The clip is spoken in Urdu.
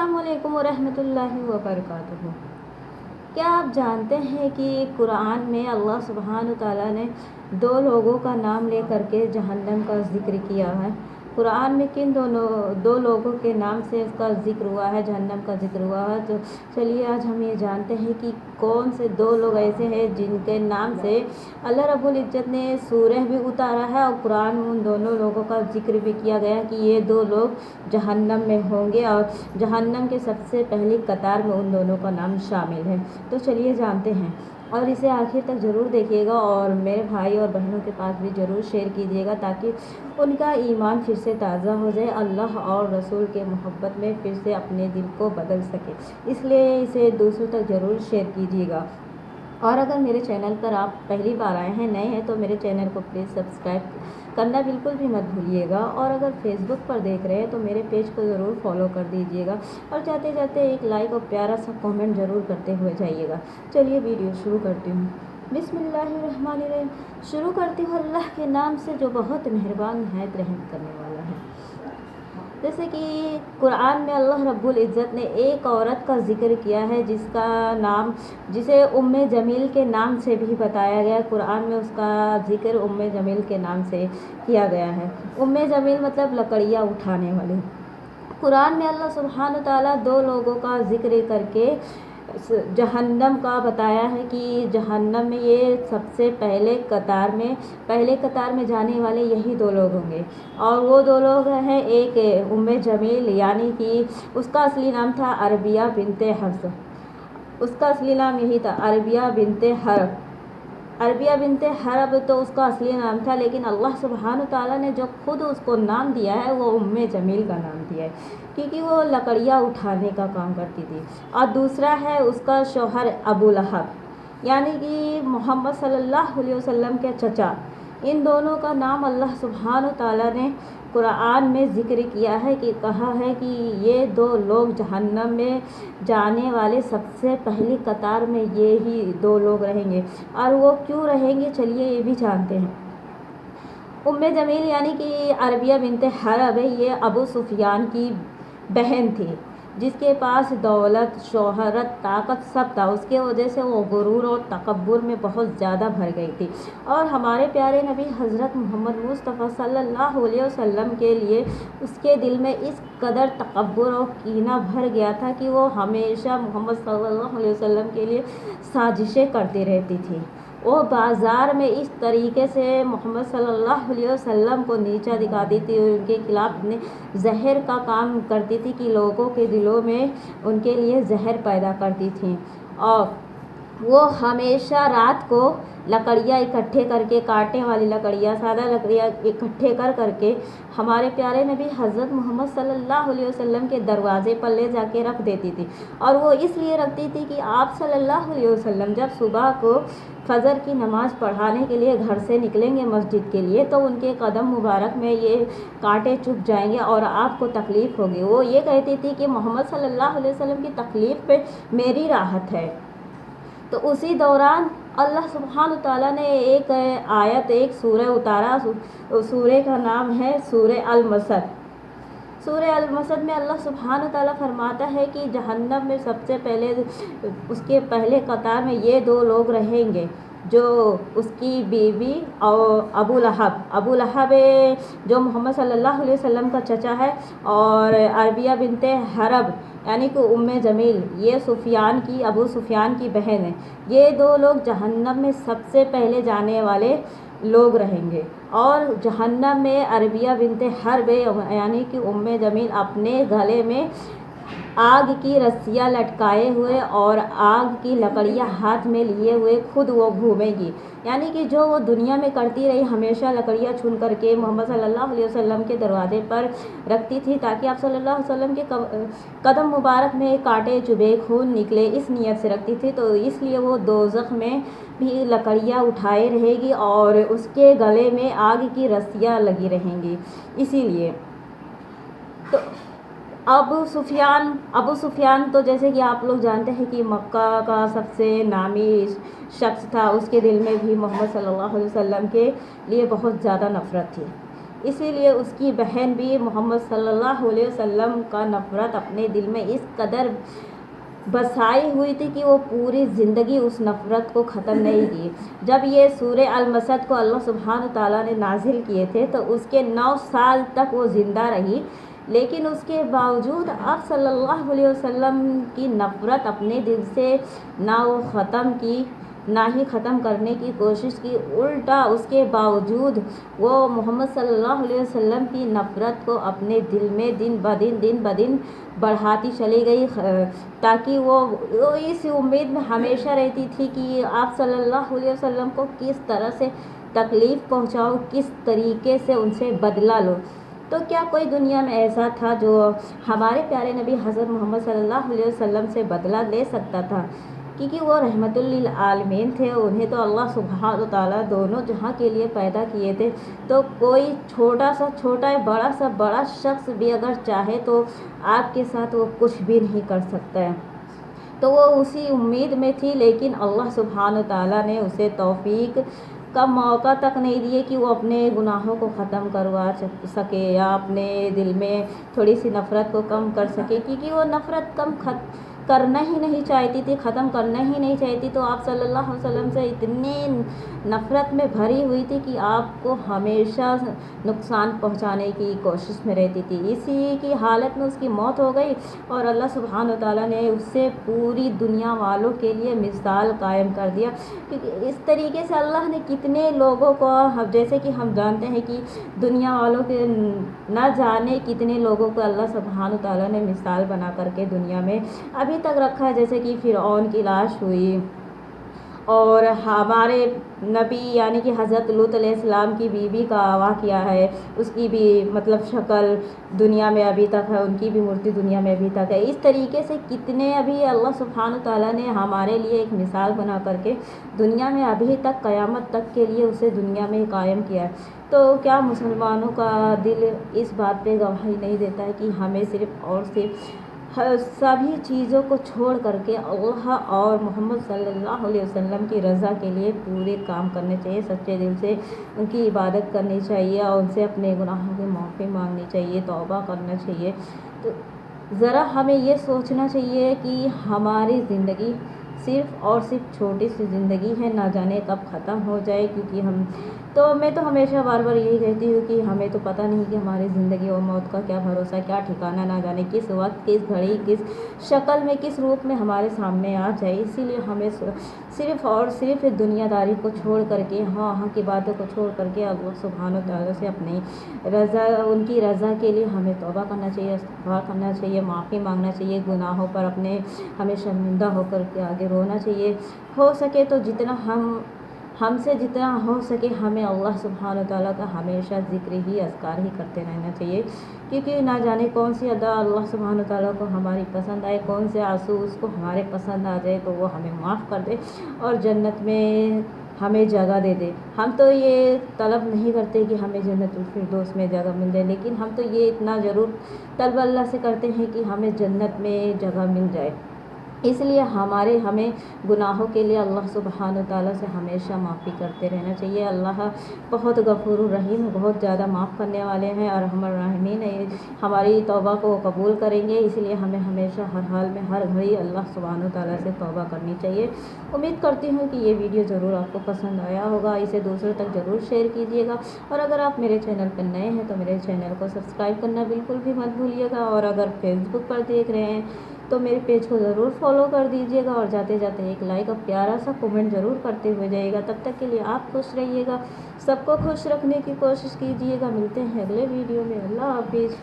السلام علیکم ورحمۃ اللہ وبرکاتہ۔ کیا آپ جانتے ہیں کہ قرآن میں اللہ سبحانہ تعالیٰ نے دو لوگوں کا نام لے کر کے جہنم کا ذکر کیا ہے؟ قرآن میں کن دو لوگوں کے نام سے اس کا ذکر ہوا ہے، جہنم کا ذکر ہوا ہے؟ تو چلیے آج ہم یہ جانتے ہیں کہ کون سے دو لوگ ایسے ہیں جن کے نام سے اللہ رب العزت نے سورہ بھی اتارا ہے اور قرآن میں ان دونوں لوگوں کا ذکر بھی کیا گیا ہے کہ یہ دو لوگ جہنم میں ہوں گے اور جہنم کے سب سے پہلی قطار میں ان دونوں کا نام شامل ہے۔ تو چلیے جانتے ہیں اور اسے آخر تک ضرور دیکھیے گا اور میرے بھائی اور بہنوں کے پاس بھی ضرور شیئر کیجیے گا تاکہ ان کا ایمان پھر سے تازہ ہو جائے، اللہ اور رسول کے محبت میں پھر سے اپنے دل کو بدل سکے، اس لیے اسے دوسروں تک ضرور شیئر کیجیے گا۔ اور اگر میرے چینل پر آپ پہلی بار آئے ہیں، نئے ہیں، تو میرے چینل کو پلیز سبسکرائب کرنا بالکل بھی مت بھولیے گا، اور اگر فیس بک پر دیکھ رہے ہیں تو میرے پیج کو ضرور فالو کر دیجیے گا اور جاتے جاتے ایک لائک اور پیارا سا کامنٹ ضرور کرتے ہوئے جائیے گا۔ چلیے ویڈیو شروع کرتی ہوں۔ بسم اللہ الرحمن الرحیم۔ شروع کرتی ہوں اللہ کے نام سے جو بہت مہربان نہایت رحم کرنے والا ہے۔ جیسے کہ قرآن میں اللہ رب العزت نے ایک عورت کا ذکر کیا ہے جسے ام جمیل کے نام سے بھی بتایا گیا ہے۔ قرآن میں اس کا ذکر ام جمیل کے نام سے کیا گیا ہے۔ ام جمیل مطلب لکڑیاں اٹھانے والی۔ قرآن میں اللہ سبحانہ تعالیٰ دو لوگوں کا ذکر کر کے جہنم کا بتایا ہے کہ جہنم میں یہ سب سے پہلے قطار میں جانے والے یہی دو لوگ ہوں گے، اور وہ دو لوگ ہیں، ایک ام جمیل یعنی کہ اس کا اصلی نام تھا عربیہ بنت حفص، اس کا اصلی نام یہی تھا عربیہ بنت حرب تو اس کا اصلی نام تھا، لیکن اللہ سبحانہ تعالیٰ نے جو خود اس کو نام دیا ہے وہ ام جمیل کا نام دیا ہے کیونکہ وہ لکڑیاں اٹھانے کا کام کرتی تھی۔ اور دوسرا ہے اس کا شوہر ابو لہب یعنی کہ محمد صلی اللہ علیہ وسلم کے چچا۔ ان دونوں کا نام اللہ سبحانہ تعالیٰ نے قرآن میں ذکر کیا ہے کہ کہا ہے کہ یہ دو لوگ جہنم میں جانے والے سب سے پہلی قطار میں یہی دو لوگ رہیں گے، اور وہ کیوں رہیں گے چلیے یہ بھی جانتے ہیں۔ ام جمیل یعنی کہ عربیہ بنت حرب ہے، یہ ابو سفیان کی بہن تھی جس کے پاس دولت، شہرت، طاقت سب تھا، اس کے وجہ سے وہ غرور اور تکبر میں بہت زیادہ بھر گئی تھی، اور ہمارے پیارے نبی حضرت محمد مصطفیٰ صلی اللہ علیہ وسلم کے لیے اس کے دل میں اس قدر تکبر اور کینہ بھر گیا تھا کہ وہ ہمیشہ محمد صلی اللہ علیہ وسلم کے لیے سازشیں کرتی رہتی تھی۔ وہ بازار میں اس طریقے سے محمد صلی اللہ علیہ وسلم کو نیچا دکھاتی تھی، ان کے خلاف اپنے زہر کا کام کرتی تھی کہ لوگوں کے دلوں میں ان کے لیے زہر پیدا کرتی تھیں، اور وہ ہمیشہ رات کو لکڑیاں اکٹھے کر کے، کاٹنے والی لکڑیاں، سادہ لکڑیاں اکٹھے کر کے ہمارے پیارے نبی حضرت محمد صلی اللہ علیہ وسلم کے دروازے پر لے جا کے رکھ دیتی تھی، اور وہ اس لیے رکھتی تھی کہ آپ صلی اللہ علیہ وسلم جب صبح کو فجر کی نماز پڑھانے کے لیے گھر سے نکلیں گے مسجد کے لیے تو ان کے قدم مبارک میں یہ کانٹے چبھ جائیں گے اور آپ کو تکلیف ہوگی۔ وہ یہ کہتی تھی کہ محمد صلی اللہ علیہ وسلم کی تکلیف پہ میری راحت ہے۔ تو اسی دوران اللہ سبحانہ تعالیٰ نے ایک سورہ اتارا، سورہ کا نام ہے سورہ المسد۔ سورہ المسد میں اللہ سبحانہ تعالیٰ فرماتا ہے کہ جہنم میں سب سے پہلے اس کے پہلے قطار میں یہ دو لوگ رہیں گے، جو اس کی بیوی اور ابو لہب جو محمد صلی اللہ علیہ وسلم کا چچا ہے، اور عربیہ بنت حرب یعنی کہ ام جمیل، یہ ابو سفیان کی بہن ہے۔ یہ دو لوگ جہنم میں سب سے پہلے جانے والے لوگ رہیں گے، اور جہنم میں عربیہ بنت حرب یعنی کہ ام جمیل اپنے گلے میں آگ کی رسیاں لٹکائے ہوئے اور آگ کی لکڑیاں ہاتھ میں لیے ہوئے خود وہ گھومے گی، یعنی کہ جو وہ دنیا میں کرتی رہی، ہمیشہ لکڑیاں چن کر کے محمد صلی اللہ علیہ وسلم کے دروازے پر رکھتی تھی تاکہ آپ صلی اللہ علیہ وسلم کے قدم مبارک میں کانٹے چبھے، خون نکلے، اس نیت سے رکھتی تھی، تو اس لیے وہ دوزخ میں بھی لکڑیاں اٹھائے رہے گی اور اس کے گلے میں آگ کی رسیاں لگی رہیں گی۔ اسی لیے تو ابو سفیان تو جیسے کہ آپ لوگ جانتے ہیں کہ مکہ کا سب سے نامی شخص تھا، اس کے دل میں بھی محمد صلی اللہ علیہ وسلم کے لیے بہت زیادہ نفرت تھی، اسی لیے اس کی بہن بھی محمد صلی اللہ علیہ وسلم کا نفرت اپنے دل میں اس قدر بسائی ہوئی تھی کہ وہ پوری زندگی اس نفرت کو ختم نہیں کی۔ جب یہ سورہ المسد کو اللہ سبحانہ تعالیٰ نے نازل کیے تھے تو اس کے 9 سال تک وہ زندہ رہی، لیکن اس کے باوجود آپ صلی اللہ علیہ وسلم کی نفرت اپنے دل سے نہ وہ ختم کی، نہ ہی ختم کرنے کی کوشش کی، الٹا اس کے باوجود وہ محمد صلی اللہ علیہ وسلم کی نفرت کو اپنے دل میں دن بدن بڑھاتی چلی گئی، تاکہ وہ اس امید میں ہمیشہ رہتی تھی کہ آپ صلی اللہ علیہ وسلم کو کس طرح سے تکلیف پہنچاؤ، کس طریقے سے ان سے بدلہ لو۔ تو کیا کوئی دنیا میں ایسا تھا جو ہمارے پیارے نبی حضرت محمد صلی اللہ علیہ وسلم سے بدلہ لے سکتا تھا؟ کیونکہ وہ رحمت للعالمین تھے، انہیں تو اللہ سبحانہ تعالیٰ دونوں جہاں کے لیے پیدا کیے تھے، تو کوئی چھوٹا ہے بڑا شخص بھی اگر چاہے تو آپ کے ساتھ وہ کچھ بھی نہیں کر سکتا ہے۔ تو وہ اسی امید میں تھی، لیکن اللہ سبحانہ تعالیٰ نے اسے توفیق کا موقع تک نہیں دیے کہ وہ اپنے گناہوں کو ختم کروا سکے یا اپنے دل میں تھوڑی سی نفرت کو کم کر سکے، کیونکہ وہ نفرت کرنا ہی نہیں چاہتی تھی، ختم کرنا ہی نہیں چاہتی، تو آپ صلی اللہ علیہ وسلم سے اتنی نفرت میں بھری ہوئی تھی کہ آپ کو ہمیشہ نقصان پہنچانے کی کوشش میں رہتی تھی۔ اسی کی حالت میں اس کی موت ہو گئی اور اللہ سبحانہ تعالیٰ نے اس سے پوری دنیا والوں کے لیے مثال قائم کر دیا، کیونکہ اس طریقے سے اللہ نے کتنے لوگوں کو، جیسے کہ ہم جانتے ہیں کہ دنیا والوں کے نہ جانے کتنے لوگوں کو اللہ سبحانہ تعالیٰ نے مثال بنا کر کے دنیا میں ابھی تک رکھا ہے، جیسے کہ فرعون کی لاش ہوئی، اور ہمارے نبی یعنی کہ حضرت لوط علیہ السلام کی بیوی کا واقعہ ہے، اس کی بھی شکل دنیا میں ابھی تک ہے، ان کی بھی مورتی دنیا میں ابھی تک ہے۔ اس طریقے سے کتنے ابھی اللہ سبحانہ تعالیٰ نے ہمارے لیے ایک مثال بنا کر کے دنیا میں ابھی تک قیامت تک کے لیے اسے دنیا میں قائم کیا ہے۔ تو کیا مسلمانوں کا دل اس بات پہ گواہی نہیں دیتا ہے کہ ہمیں صرف اور صرف سبھی چیزوں کو چھوڑ کر کے اللہ اور محمد صلی اللہ علیہ وسلم کی رضا کے لیے پورے کام کرنے چاہیے، سچے دل سے ان کی عبادت کرنی چاہیے اور ان سے اپنے گناہوں کی معافی مانگنی چاہیے، توبہ کرنا چاہیے۔ تو ذرا ہمیں یہ سوچنا چاہیے کہ ہماری زندگی صرف اور صرف چھوٹی سی زندگی ہے، نہ جانے کب ختم ہو جائے، کیونکہ میں تو ہمیشہ بار یہی کہتی ہوں کہ ہمیں تو پتہ نہیں کہ ہماری زندگی اور موت کا کیا بھروسہ، کیا ٹھکانہ، نہ جانے کس وقت، کس گھڑی، کس شکل میں، کس روپ میں ہمارے سامنے آ جائے۔ اسی لیے ہمیں صرف اور صرف دنیا داری کو چھوڑ کر کے، وہاں کی باتوں کو چھوڑ کر کے اللہ سبحانہ تعالیٰ سے اپنی رضا، ان کی رضا کے لیے ہمیں توبہ کرنا چاہیے، استغفار کرنا چاہیے، معافی مانگنا چاہیے، گناہوں پر اپنے ہمیں شرمندہ ہو کر کے آگے رونا چاہیے۔ ہو سکے تو ہم سے جتنا ہو سکے ہمیں اللہ سبحانہ تعالیٰ کا ہمیشہ ذکر ہی، اذکار ہی کرتے رہنا چاہیے، کیونکہ نہ جانے کون سی ادا اللہ سبحانہ تعالیٰ کو ہماری پسند آئے، کون سے آنسو اس کو ہمارے پسند آ جائے تو وہ ہمیں معاف کر دے اور جنت میں ہمیں جگہ دے دے۔ ہم تو یہ طلب نہیں کرتے کہ ہمیں جنت الفردوس میں جگہ مل جائے، لیکن ہم تو یہ اتنا ضرور طلب اللہ سے کرتے ہیں کہ ہمیں جنت میں جگہ مل جائے۔ اس لیے ہمیں گناہوں کے لیے اللہ سبحانہ تعالیٰ سے ہمیشہ معافی کرتے رہنا چاہیے۔ اللہ بہت غفور الرحیم، بہت زیادہ معاف کرنے والے ہیں، اور ارحم الراحمین ہیں، ہماری توبہ کو قبول کریں گے۔ اس لیے ہمیں ہمیشہ ہر حال میں، ہر گھڑی اللہ سبحانہ تعالیٰ سے توبہ کرنی چاہیے۔ امید کرتی ہوں کہ یہ ویڈیو ضرور آپ کو پسند آیا ہوگا، اسے دوسروں تک ضرور شیئر کیجیے گا، اور اگر آپ میرے چینل پر نئے ہیں تو میرے چینل کو سبسکرائب کرنا بالکل بھی مت بھولیے گا، اور اگر فیس بک پر دیکھ رہے ہیں تو میرے پیج کو ضرور فالو کر دیجیے گا، اور جاتے جاتے ایک لائک اور پیارا سا کومنٹ ضرور کرتے ہوئے جائیے گا۔ تب تک کے لیے آپ خوش رہیے گا، سب کو خوش رکھنے کی کوشش کیجیے گا۔ ملتے ہیں اگلے ویڈیو میں، اللہ حافظ۔